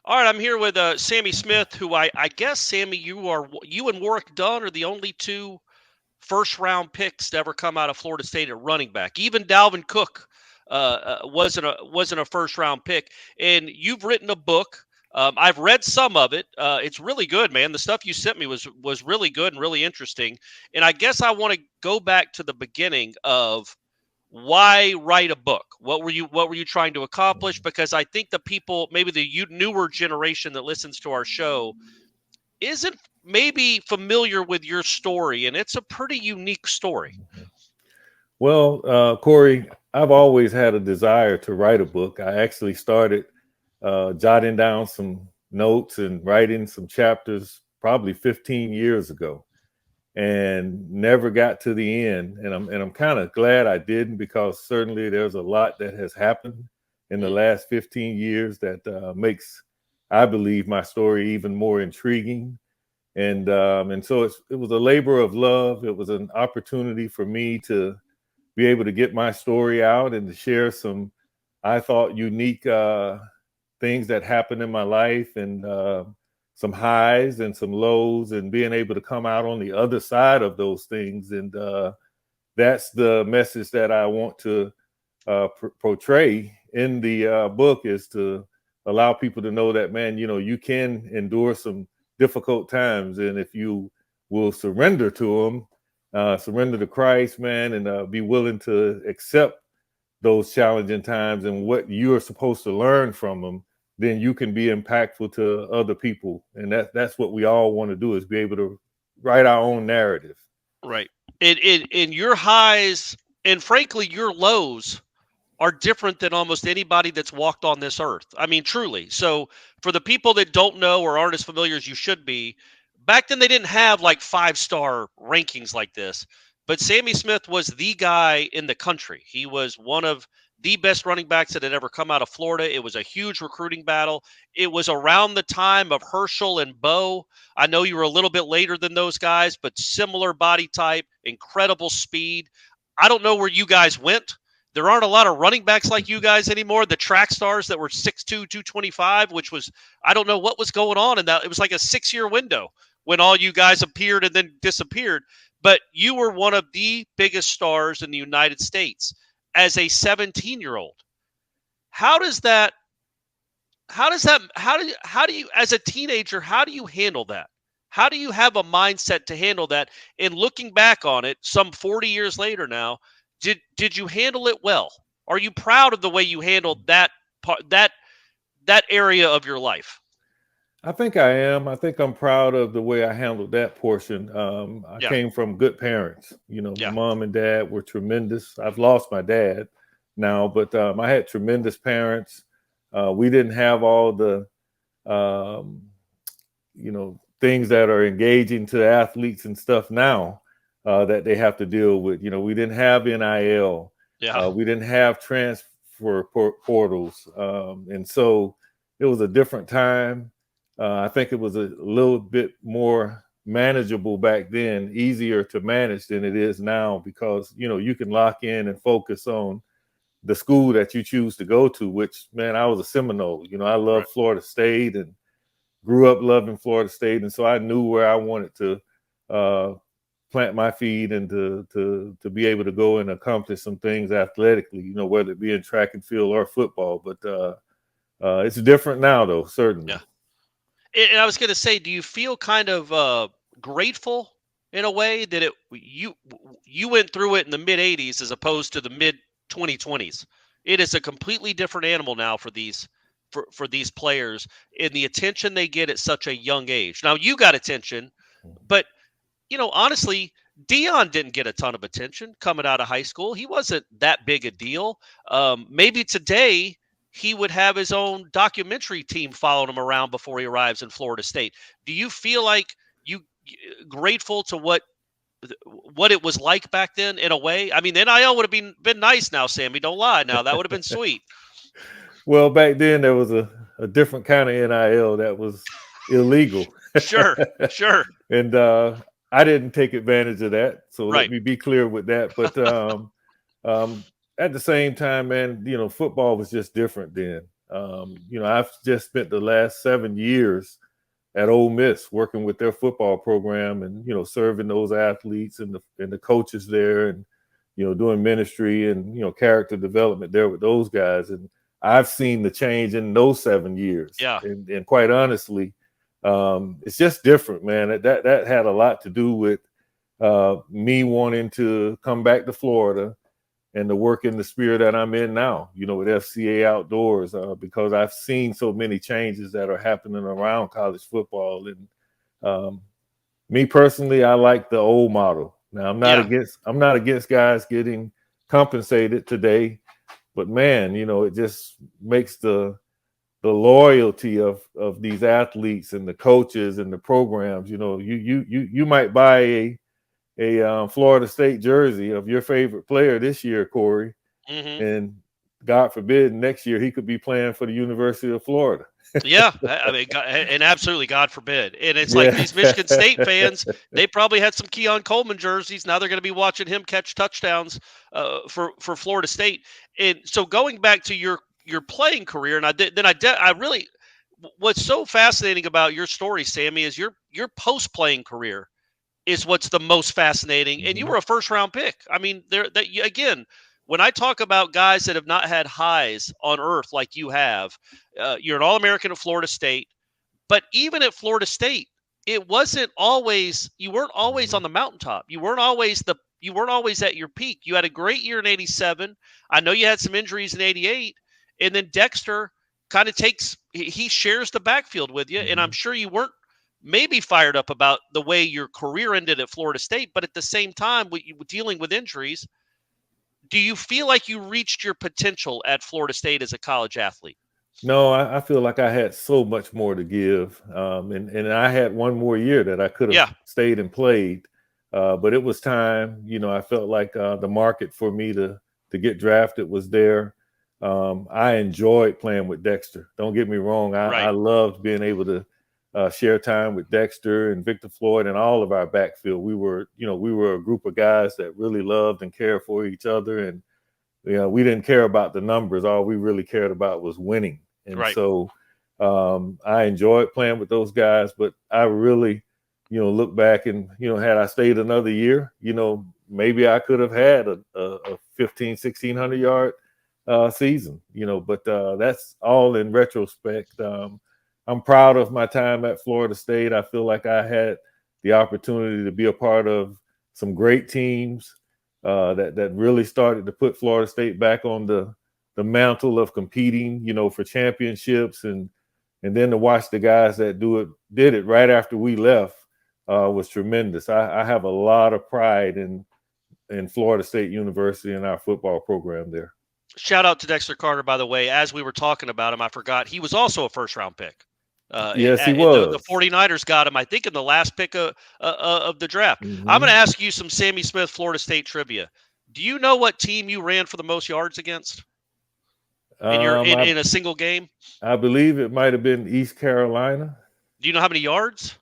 All right, I'm here with Sammie Smith, who I guess, Sammie, you and Warwick Dunn are the only two first-round picks to ever come out of Florida State at running back. Even Dalvin Cook wasn't a first-round pick. And you've written a book. I've read some of it. It's really good, man. The stuff you sent me was really good and really interesting. And I guess I want to go back to the beginning of why write a book? What were you trying to accomplish? Because I think the people, maybe the newer generation that listens to our show, isn't maybe familiar with your story, and it's a pretty unique story. Well, Corey, I've always had a desire to write a book. I actually started jotting down some notes and writing some chapters probably 15 years ago, and never got to the end. And I'm kind of glad I didn't, because certainly there's a lot that has happened in the last 15 years that makes, I believe, my story even more intriguing. And so it was a labor of love. It was an opportunity for me to be able to get my story out and to share some, I thought, unique things that happened in my life, and some highs and some lows, and being able to come out on the other side of those things. And that's the message that I want to portray in the book, is to allow people to know that, man, you can endure some difficult times. And if you will surrender to them, surrender to Christ, man, and be willing to accept those challenging times and what you are supposed to learn from them, then you can be impactful to other people. And that's what we all want to do, is be able to write our own narrative. Right. In your highs and frankly your lows are different than almost anybody that's walked on this earth. I mean, truly. So for the people that don't know or aren't as familiar as you should be, back then they didn't have like 5-star rankings like this. But Sammie Smith was the guy in the country. He was one of the best running backs that had ever come out of Florida. It was a huge recruiting battle. It was around the time of Herschel and Bo. I know you were a little bit later than those guys, but similar body type, incredible speed. I don't know where you guys went. There aren't a lot of running backs like you guys anymore. The track stars that were 6'2", 225, which was, I don't know what was going on in that. It was like a 6-year window when all you guys appeared and then disappeared. But you were one of the biggest stars in the United States as a 17-year-old. How do you, as a teenager, how do you handle that? How do you have a mindset to handle that? And looking back on it, some 40 years later now, did you handle it well? Are you proud of the way you handled that part, that area of your life? I think I am. I think I'm proud of the way I handled that portion. I Yeah, came from good parents. My yeah, mom and dad were tremendous. I've lost my dad now, but I had tremendous parents. We didn't have all the, um, things that are engaging to athletes and stuff now that they have to deal with. We didn't have NIL. yeah. We didn't have transfer portals. And so it was a different time. I think it was a little bit more manageable back then, easier to manage than it is now, because, you can lock in and focus on the school that you choose to go to, which, man, I was a Seminole. I love Right. Florida State and grew up loving Florida State. And so I knew where I wanted to uh, plant my feet and to be able to go and accomplish some things athletically, whether it be in track and field or football. But it's different now, though, Yeah. certainly. And I was going to say, do you feel kind of grateful in a way that you went through it in the mid '80s as opposed to the mid 2020s? It is a completely different animal now for these players and the attention they get at such a young age. Now you got attention, but honestly, Dion didn't get a ton of attention coming out of high school. He wasn't that big a deal. Maybe today he would have his own documentary team following him around before he arrives in Florida State. Do you feel like you grateful to what it was like back then in a way? I mean, NIL would have been nice now, Sammie. Don't lie. Now that would have been sweet. Well, back then there was a different kind of NIL that was illegal. Sure, sure, And I didn't take advantage of that. So let right. me be clear with that. But um, at the same time, man, football was just different then. I've just spent the last 7 years at Ole Miss working with their football program and, serving those athletes and the coaches there and, doing ministry and, character development there with those guys. And I've seen the change in those 7 years. Yeah. And quite honestly, it's just different, man. That had a lot to do with me wanting to come back to Florida and to work in the spirit that I'm in now, with FCA Outdoors, because I've seen so many changes that are happening around college football. And me personally, I like the old model. Now I'm not against guys getting compensated today, but man, it just makes the loyalty of these athletes and the coaches and the programs. You might buy a Florida State jersey of your favorite player this year, Corey, and God forbid next year he could be playing for the University of Florida. Yeah, I mean, and absolutely, God forbid. And it's like these Michigan State fans, they probably had some Keon Coleman jerseys. Now they're going to be watching him catch touchdowns for Florida State. And so going back to your playing career, and I really, what's so fascinating about your story, Sammie, is your post playing career is what's the most fascinating. And you were a first round pick. I mean, again, when I talk about guys that have not had highs on earth like you have, you're an All-American at Florida State. But even at Florida State, you weren't always on the mountaintop. You weren't always at your peak. You had a great year in 87. I know you had some injuries in 88. And then Dexter kind of he shares the backfield with you. And I'm sure you weren't maybe fired up about the way your career ended at Florida State, but at the same time, with you dealing with injuries, do you feel like you reached your potential at Florida State as a college athlete? No, I feel like I had so much more to give, and I had one more year that I could have stayed and played, but it was time. I felt like the market for me to get drafted was there. I enjoyed playing with Dexter. Don't get me wrong. I loved being able to share time with Dexter and Victor Floyd and all of our backfield. We were a group of guys that really loved and cared for each other. And, we didn't care about the numbers. All we really cared about was winning. And so I enjoyed playing with those guys, but I really, look back and, had I stayed another year, maybe I could have had a 1,600 yard season, but that's all in retrospect. I'm proud of my time at Florida State. I feel like I had the opportunity to be a part of some great teams that really started to put Florida State back on the mantle of competing, for championships, and then to watch the guys that did it right after we left was tremendous. I have a lot of pride in Florida State University and our football program there. Shout out to Dexter Carter, by the way. As we were talking about him, I forgot he was also a first round pick. Yes, he was. The 49ers got him, I think, in the last pick of the draft. I'm going to ask you some Sammie Smith, Florida State trivia. Do you know what team you ran for the most yards against in a single game? I believe it might have been East Carolina. Do you know how many yards?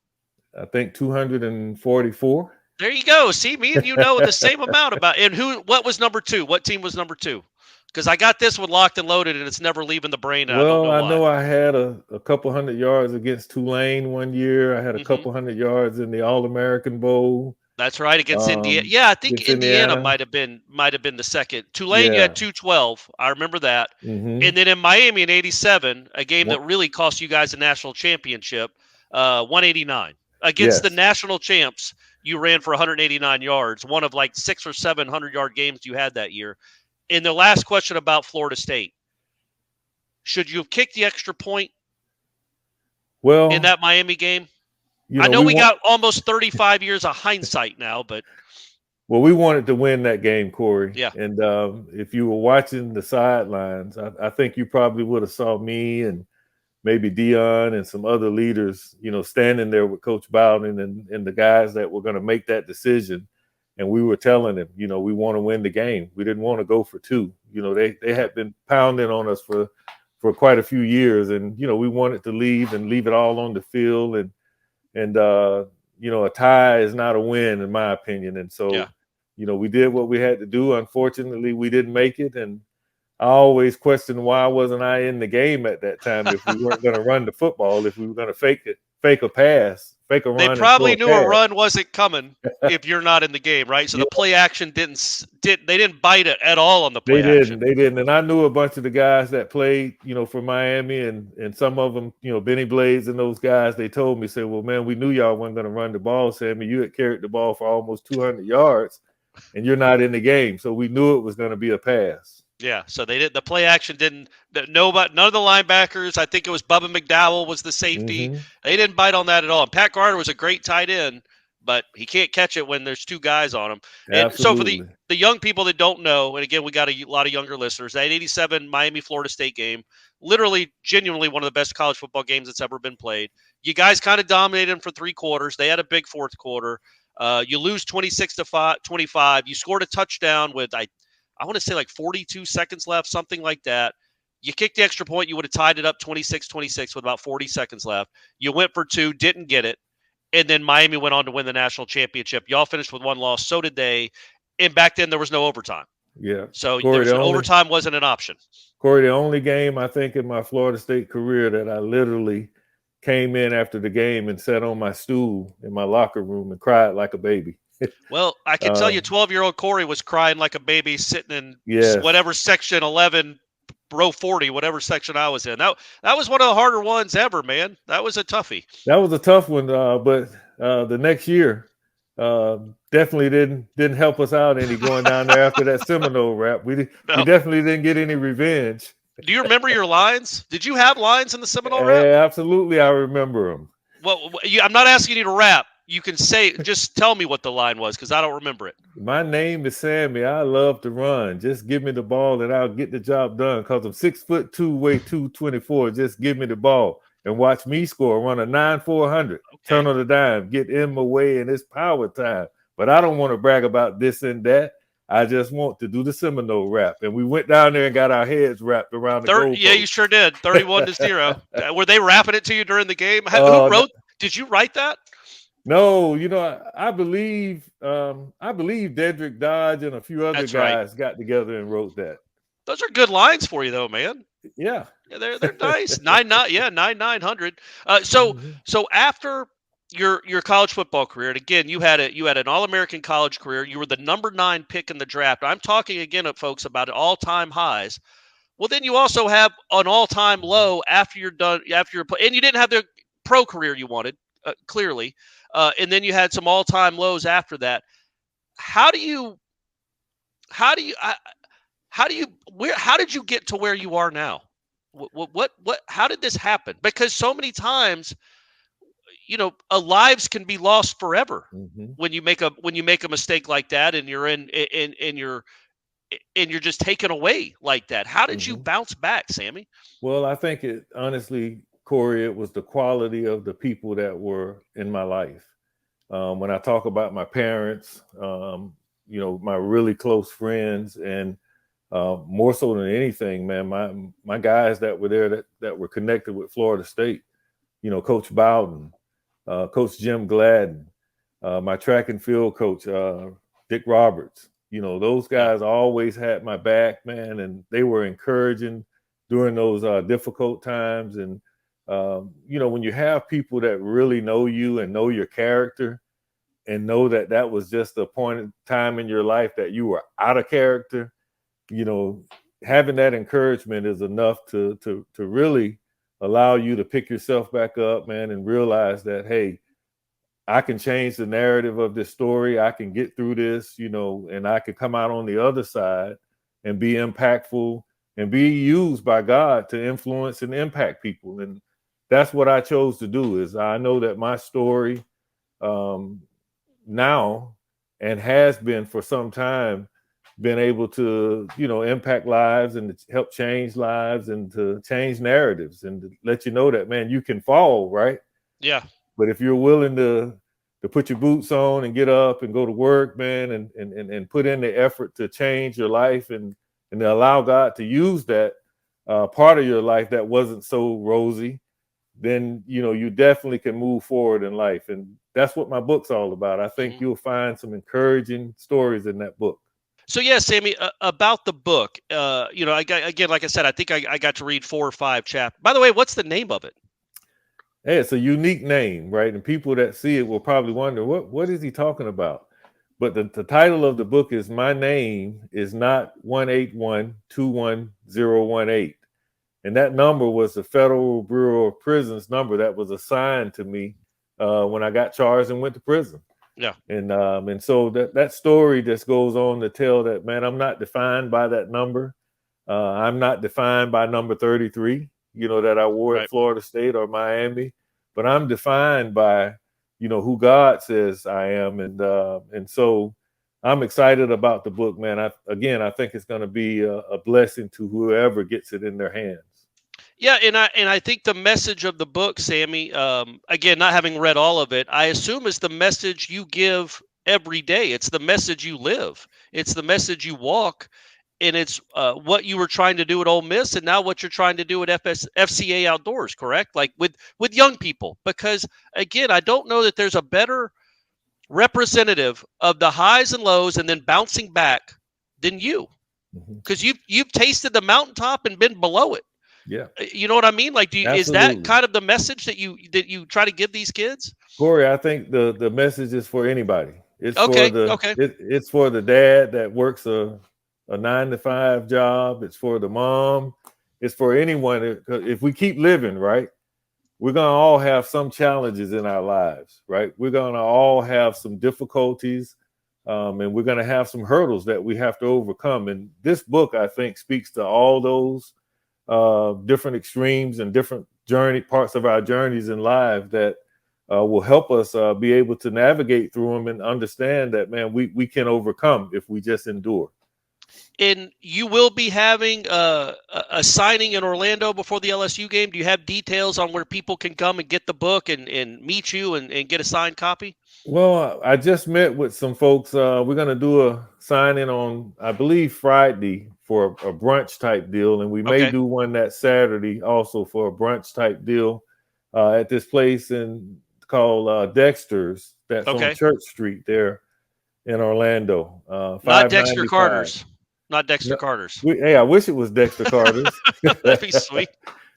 I think 244. There you go. See, me and you know the same amount about. And what was number two? What team was number two? Because I got this one locked and loaded, and it's never leaving the brain. Well, I know I had a couple hundred yards against Tulane one year. I had a couple hundred yards in the All-American Bowl. That's right, against Indiana. Yeah, I think Indiana might have been the second. Tulane, you had 212. I remember that. And then in Miami in '87, a game that really cost you guys a national championship, 189 against the national champs. You ran for 189 yards, one of like 600 or 700 yard games you had that year. And the last question about Florida State: should you have kicked the extra point? Well, in that Miami game. I know we got almost 35 years of hindsight now, but we wanted to win that game, Corey. Yeah. And if you were watching the sidelines, I think you probably would have saw me and maybe Dion and some other leaders, standing there with Coach Bowden and the guys that were going to make that decision. And we were telling them, we want to win the game. We didn't want to go for two. They had been pounding on us for quite a few years, and we wanted to leave it all on the field. And a tie is not a win, in my opinion. And so, we did what we had to do. Unfortunately, we didn't make it. And I always questioned why wasn't I in the game at that time if we weren't going to run the football, if we were going to fake a pass, fake a They run and throw probably a knew a pass. run wasn't coming if you're not in the game, right? So the play action they didn't bite it at all on the They play didn't. action. They didn't. And I knew a bunch of the guys that played, for Miami, and some of them, Benny Blades and those guys. They told me, said, "Well, man, we knew y'all weren't going to run the ball, Sammy. You had carried the ball for almost 200 yards, and you're not in the game. So we knew it was going to be a pass." Yeah, so they did the play action didn't nobody none of the linebackers. I think it was Bubba McDowell was the safety. Mm-hmm. They didn't bite on that at all. And Pat Garner was a great tight end, but he can't catch it when there's two guys on him. And so for Absolutely. the young people that don't know, and again we got a lot of younger listeners, that 87 Miami Florida State game, literally genuinely one of the best college football games that's ever been played. You guys kind of dominated them for 3 quarters. They had a big fourth quarter. You lose 26-25. You scored a touchdown with I want to say like 42 seconds left, something like that. You kicked the extra point, you would have tied it up 26-26 with about 40 seconds left. You went for two, didn't get it. And then Miami went on to win the national championship. Y'all finished with one loss. So did they. And back then there was no overtime. Yeah. So Corey, overtime wasn't an option. Corey, the only game I think in my Florida State career that I literally came in after the game and sat on my stool in my locker room and cried like a baby. Well, I can tell you 12-year-old Corey was crying like a baby sitting in Yes. whatever section 11, row 40, whatever section I was in. That was one of the harder ones ever, man. That was a toughie. That was a tough one, but the next year definitely didn't help us out any going down there after that Seminole rap. We definitely didn't get any revenge. Do you remember your lines? Did you have lines in the Seminole rap? Absolutely, I remember them. Well, I'm not asking you to rap. You can just tell me what the line was because I don't remember it. My name is Sammie. I love to run. Just give me the ball and I'll get the job done because I'm 6'2", weigh 224. Just give me the ball and watch me score. Run a 9-400. Turn on the dime. Get in my way and it's power time. But I don't want to brag about this and that. I just want to do the Seminole rap. And we went down there and got our heads wrapped around the goalpost. Yeah, you sure did. 31-0. Were they rapping it to you during the game? Who wrote? Did you write that? No, I believe Dedrick Dodge and a few other guys got together and wrote that. Those are good lines for you, though, man. Yeah, they're nice. 900. So after your college football career, and again, you had an All-American college career. You were the number 9 pick in the draft. I'm talking again, folks, about all-time highs. Well, then you also have an all-time low after you're done. And you didn't have the pro career you wanted, clearly. And then you had some all-time lows after that. How did you get to where you are now? How did this happen? Because so many times, lives can be lost forever when you make a mistake like that, and you're just taken away like that. How did you bounce back, Sammie? Well, I think honestly, Corey, it was the quality of the people that were in my life. When I talk about my parents, my really close friends, and more so than anything, man, my guys that were there that were connected with Florida State, Coach Bowden, Coach Jim Gladden, my track and field coach, Dick Roberts. Those guys always had my back, man, and they were encouraging during those difficult times. And when you have people that really know you and know your character and know that was just a point in time in your life that you were out of character, having that encouragement is enough to really allow you to pick yourself back up, man, and realize that, hey, I can change the narrative of this story. I can get through this, and I can come out on the other side and be impactful and be used by God to influence and impact people. And that's what I chose to do. Is I know that my story now and has been for some time been able to, impact lives and to help change lives and to change narratives and to let you know that, man, you can fall, right? Yeah. But if you're willing to put your boots on and get up and go to work, man, and put in the effort to change your life and to allow God to use that part of your life that wasn't so rosy, then, you definitely can move forward in life. And that's what my book's all about. I think you'll find some encouraging stories in that book. So yeah, Sammy, about the book, I got, again, like I said, I think I got to read 4 or 5 chapters. By the way, what's the name of it? Hey, it's a unique name, right? And people that see it will probably wonder, what is he talking about? But the title of the book is My Name is Not 181211018. And that number was the Federal Bureau of Prisons number that was assigned to me when I got charged and went to prison. Yeah. And so that story just goes on to tell that, man, I'm not defined by that number. I'm not defined by number 33, that I wore Right. at Florida State or Miami, but I'm defined by, who God says I am. And so I'm excited about the book, man. I think it's going to be a blessing to whoever gets it in their hands. Yeah, and I think the message of the book, Sammy, again, not having read all of it, I assume is the message you give every day. It's the message you live. It's the message you walk, and it's what you were trying to do at Ole Miss, and now what you're trying to do at FCA Outdoors. Correct? Like with young people, because again, I don't know that there's a better representative of the highs and lows and then bouncing back than you, because you've tasted the mountaintop and been below it. Yeah. You know what I mean? Like, is that Absolutely. kind of the message that you try to give these kids? Corey, I think the message is for anybody. It's Okay. It's for the dad that works a 9-to-5 job. It's for the mom. It's for anyone. If we keep living, right, we're gonna all have some challenges in our lives, right? We're gonna all have some difficulties, and we're gonna have some hurdles that we have to overcome. And this book, I think, speaks to all those different extremes and different parts of our journeys in life that will help us be able to navigate through them and understand that, man, we can overcome if we just endure. And you will be having a signing in Orlando before the LSU game. Do you have details on where people can come and get the book and meet you and get a signed copy? Well, I just met with some folks. We're going to do a signing on, I believe, Friday for a brunch type deal. And we may do one that Saturday also for a brunch type deal at this place called Dexter's. That's on Church Street there in Orlando. Not Dexter Carter's. Not Dexter Carter's. I wish it was Dexter Carter's. That'd be sweet.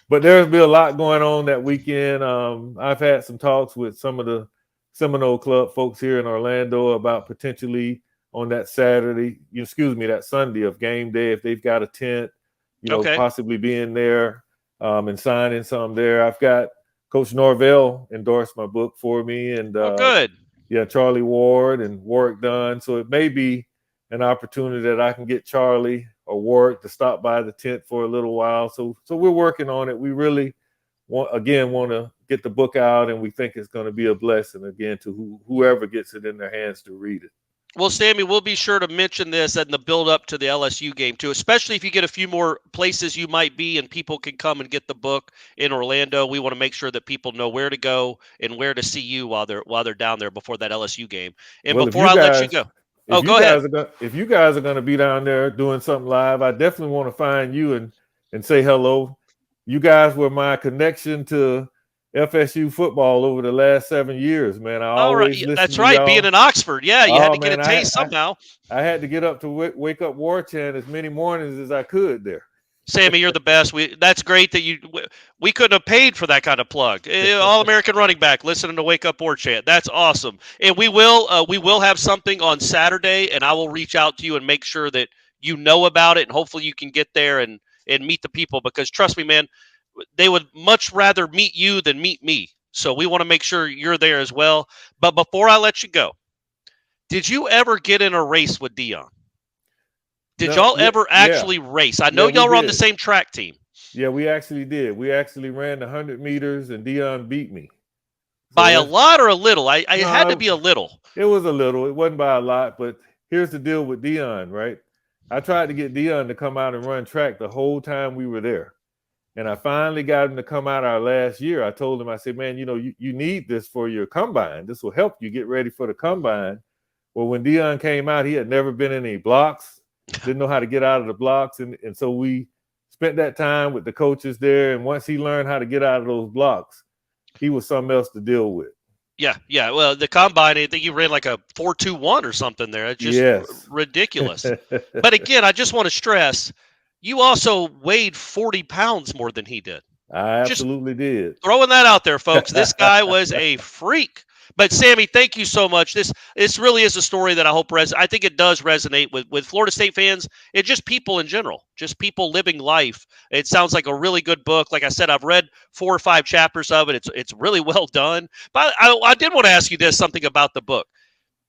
But there's been a lot going on that weekend. I've had some talks with some of the Seminole Club folks here in Orlando about potentially on that that Sunday of game day, if they've got a tent, possibly being there and signing some there. I've got Coach Norvell endorsed my book for me, and good. Yeah, Charlie Ward and Warwick Dunn. So it may be an opportunity that I can get Charlie or Warwick to stop by the tent for a little while. So we're working on it. We really want to get the book out, and we think it's going to be a blessing again to whoever gets it in their hands to read it. Well, Sammy, we'll be sure to mention this in the build up to the LSU game too, especially if you get a few more places you might be and people can come and get the book in Orlando. We want to make sure that people know where to go and where to see you while they're down there before that LSU game. And before I let you go. Go ahead. If you guys are going to be down there doing something live, I definitely want to find you and say hello. You guys were my connection to FSU football over the last 7 years, man. I always listen That's to right. y'all. Being in Oxford, you had to get a taste somehow. I had to get up to wake up Warchant as many mornings as I could there. Sammy, you're the best. That's great that we couldn't have paid for that kind of plug. All-American running back listening to Wake Up Warchant. That's awesome. And we will have something on Saturday, and I will reach out to you and make sure that you know about it, and hopefully you can get there and meet the people, because trust me, man, they would much rather meet you than meet me. So we want to make sure you're there as well. But before I let you go, did you ever get in a race with Dion? Did y'all ever actually race? I know y'all were on the same track team. Yeah, we actually did. We actually ran the 100 meters, and Dion beat me. By a lot or a little? I had to be a little. It was a little. It wasn't by a lot, but here's the deal with Dion, right? I tried to get Dion to come out and run track the whole time we were there. And I finally got him to come out our last year. I told him, I said, man, you need this for your combine. This will help you get ready for the combine. Well, when Dion came out, he had never been in any blocks, didn't know how to get out of the blocks. And so we spent that time with the coaches there. And once he learned how to get out of those blocks, he was something else to deal with. Yeah, yeah. Well, the combine, I think you ran like a 4.21 or something there. It's just Yes. ridiculous. But again, I just want to stress, you also weighed 40 pounds more than he did. I Just absolutely did. throwing that out there, folks. This guy was a freak. But Sammie, thank you so much. This really is a story that I hope I think it does resonate with Florida State fans and just people in general, just people living life. It sounds like a really good book. Like I said, I've read 4 or 5 chapters of it. It's really well done. But I did want to ask you this something about the book.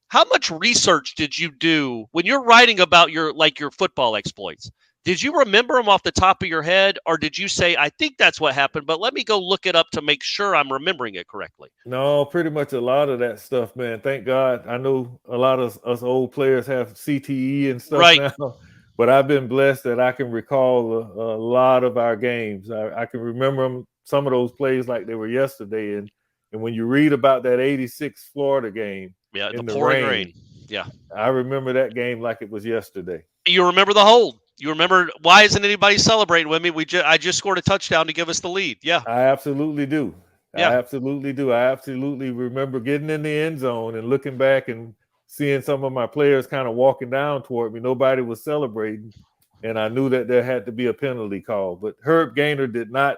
How much research did you do when you're writing about your football exploits? Did you remember them off the top of your head, or did you say, I think that's what happened, but let me go look it up to make sure I'm remembering it correctly? No, pretty much a lot of that stuff, man. Thank God. I know a lot of us old players have CTE and stuff Right. now, but I've been blessed that I can recall a lot of our games. I can remember some of those plays like they were yesterday. And when you read about that 86 Florida game Yeah, the in the pouring rain. rain, Yeah. I remember that game like it was yesterday. You remember the hold. You remember why isn't anybody celebrating with me? I just scored a touchdown to give us the lead. Yeah. I absolutely do. I Yeah. absolutely do. I absolutely remember getting in the end zone and looking back and seeing some of my players kind of walking down toward me. Nobody was celebrating, and I knew that there had to be a penalty call. But Herb Gaynor did not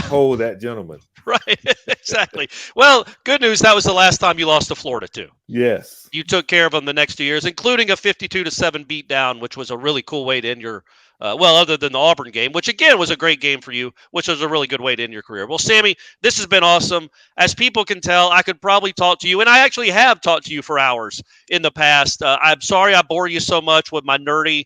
hold that gentleman. Right. Exactly. Well, good news. That was the last time you lost to Florida, too. Yes. You took care of them the next 2 years, including a 52-7 beatdown, which was a really cool way to end your, other than the Auburn game, which again was a great game for you, which was a really good way to end your career. Well, Sammie, this has been awesome. As people can tell, I could probably talk to you, and I actually have talked to you for hours in the past. I'm sorry I bore you so much with my nerdy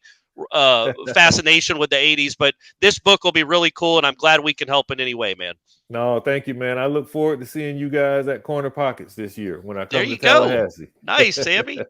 fascination with the 80s, but this book will be really cool, and I'm glad we can help in any way, man. No, thank you, man. I look forward to seeing you guys at Corner Pockets this year when I There come to you go. Tallahassee. Nice, Sammie.